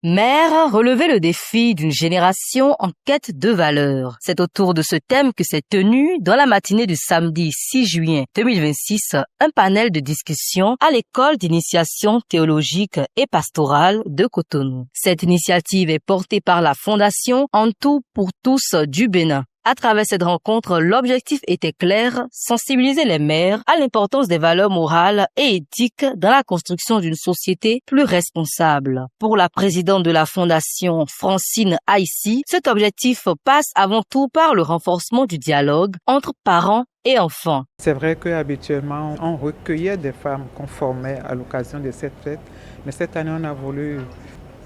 Mère, relever le défi d'une génération en quête de valeurs. C'est autour de ce thème que s'est tenu, dans la matinée du samedi 6 juin 2026, un panel de discussion à l'école d'initiation théologique et pastorale de Cotonou. Cette initiative est portée par la Fondation En Tout pour Tous du Bénin. À travers cette rencontre, l'objectif était clair, sensibiliser les mères à l'importance des valeurs morales et éthiques dans la construction d'une société plus responsable. Pour la présidente de la Fondation, Francine Aïssi, cet objectif passe avant tout par le renforcement du dialogue entre parents et enfants. C'est vrai qu'habituellement, on recueillait des femmes qu'on formait à l'occasion de cette fête, mais cette année, on a voulu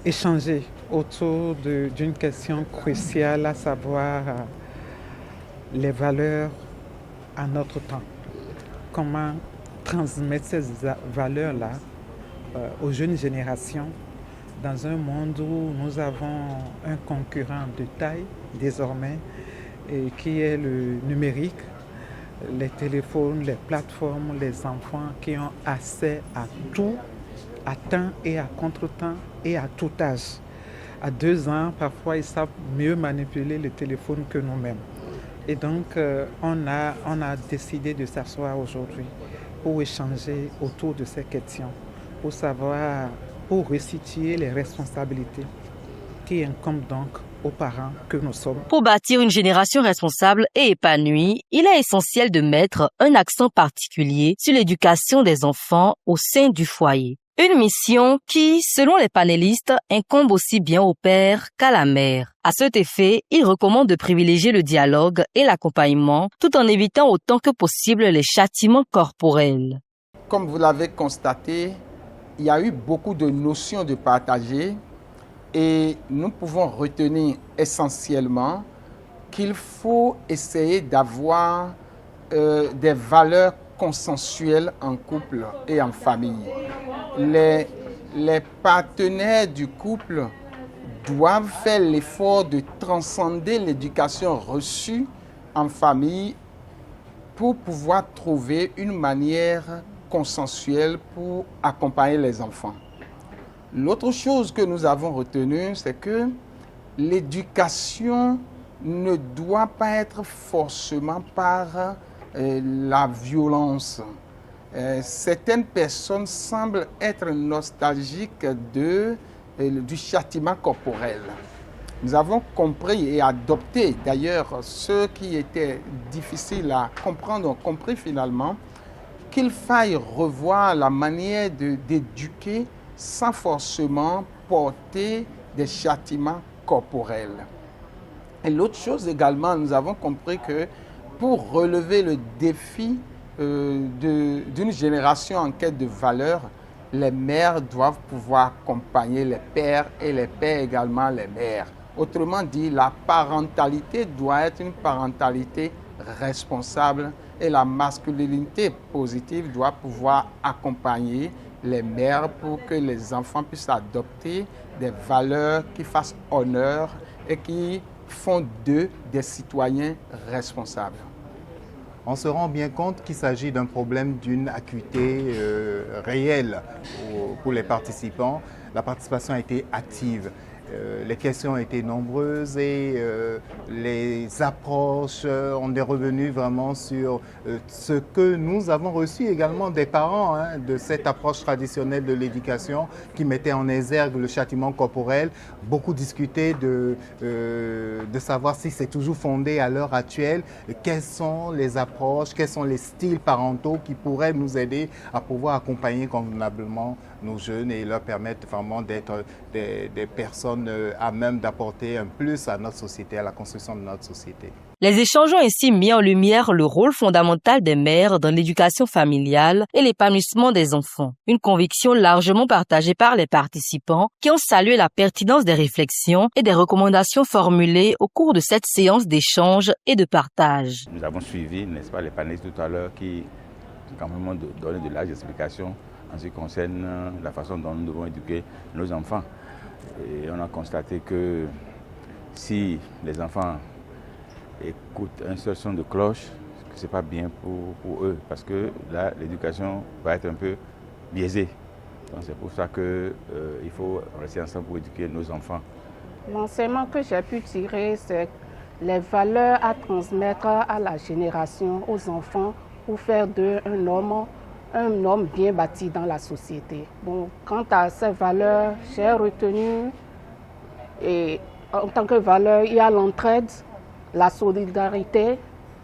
échanger autour d'une question cruciale, à savoir les valeurs à notre temps. Comment transmettre ces valeurs-là aux jeunes générations dans un monde où nous avons un concurrent de taille désormais et qui est le numérique, les téléphones, les plateformes, les enfants qui ont accès à tout, à temps et à contre-temps et à tout âge. À 2 ans, parfois, ils savent mieux manipuler le téléphone que nous-mêmes. Et donc, on a décidé de s'asseoir aujourd'hui pour échanger autour de ces questions, pour resituer les responsabilités qui incombent donc aux parents que nous sommes. Pour bâtir une génération responsable et épanouie, il est essentiel de mettre un accent particulier sur l'éducation des enfants au sein du foyer. Une mission qui, selon les panélistes, incombe aussi bien au père qu'à la mère. À cet effet, ils recommandent de privilégier le dialogue et l'accompagnement tout en évitant autant que possible les châtiments corporels. Comme vous l'avez constaté, il y a eu beaucoup de notions de partager et nous pouvons retenir essentiellement qu'il faut essayer d'avoir des valeurs consensuelles en couple et en famille. Les partenaires du couple doivent faire l'effort de transcender l'éducation reçue en famille pour pouvoir trouver une manière consensuelle pour accompagner les enfants. L'autre chose que nous avons retenue, c'est que l'éducation ne doit pas être forcément par la violence. Certaines personnes semblent être nostalgiques du châtiment corporel. Nous avons compris et adopté, d'ailleurs, ce qui était difficile à comprendre, ont compris finalement qu'il faille revoir la manière d'éduquer sans forcément porter des châtiments corporels. Et l'autre chose également, nous avons compris que pour relever le défi d'une génération en quête de valeurs, les mères doivent pouvoir accompagner les pères et les pères également les mères. Autrement dit, la parentalité doit être une parentalité responsable et la masculinité positive doit pouvoir accompagner les mères pour que les enfants puissent adopter des valeurs qui fassent honneur et qui font d'eux des citoyens responsables. On se rend bien compte qu'il s'agit d'un problème d'une acuité réelle pour les participants. La participation a été active. Les questions ont été nombreuses et les approches, on est revenu vraiment sur ce que nous avons reçu également des parents de cette approche traditionnelle de l'éducation qui mettait en exergue le châtiment corporel. Beaucoup discuté de savoir si c'est toujours fondé à l'heure actuelle, quelles sont les approches, quels sont les styles parentaux qui pourraient nous aider à pouvoir accompagner convenablement nos jeunes et leur permettre vraiment d'être des personnes à même d'apporter un plus à notre société, à la construction de notre société. Les échanges ont ainsi mis en lumière le rôle fondamental des mères dans l'éducation familiale et l'épanouissement des enfants. Une conviction largement partagée par les participants qui ont salué la pertinence des réflexions et des recommandations formulées au cours de cette séance d'échange et de partage. Nous avons suivi, n'est-ce pas, les panélistes tout à l'heure qui quand même donné de larges explications en ce qui concerne la façon dont nous devons éduquer nos enfants. Et on a constaté que si les enfants écoutent un seul son de cloche, ce n'est pas bien pour eux, parce que là, l'éducation va être un peu biaisée. Donc c'est pour ça qu'il faut rester ensemble pour éduquer nos enfants. L'enseignement que j'ai pu tirer, c'est les valeurs à transmettre à la génération, aux enfants, pour faire d'eux un homme bien bâti dans la société. Bon, quant à ces valeurs, j'ai retenu, et en tant que valeur, il y a l'entraide, la solidarité.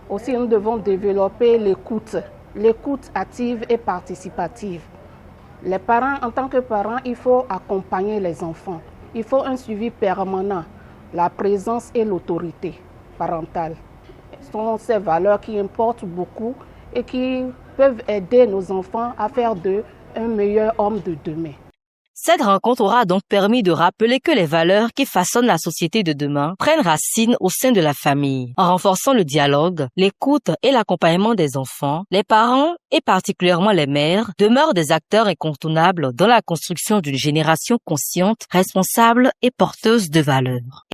Aussi, nous devons développer l'écoute active et participative. Les parents, en tant que parents, il faut accompagner les enfants. Il faut un suivi permanent, la présence et l'autorité parentale. Ce sont ces valeurs qui importent beaucoup et qui peuvent aider nos enfants à faire d'eux un meilleur homme de demain. Cette rencontre aura donc permis de rappeler que les valeurs qui façonnent la société de demain prennent racine au sein de la famille. En renforçant le dialogue, l'écoute et l'accompagnement des enfants, les parents, et particulièrement les mères, demeurent des acteurs incontournables dans la construction d'une génération consciente, responsable et porteuse de valeurs.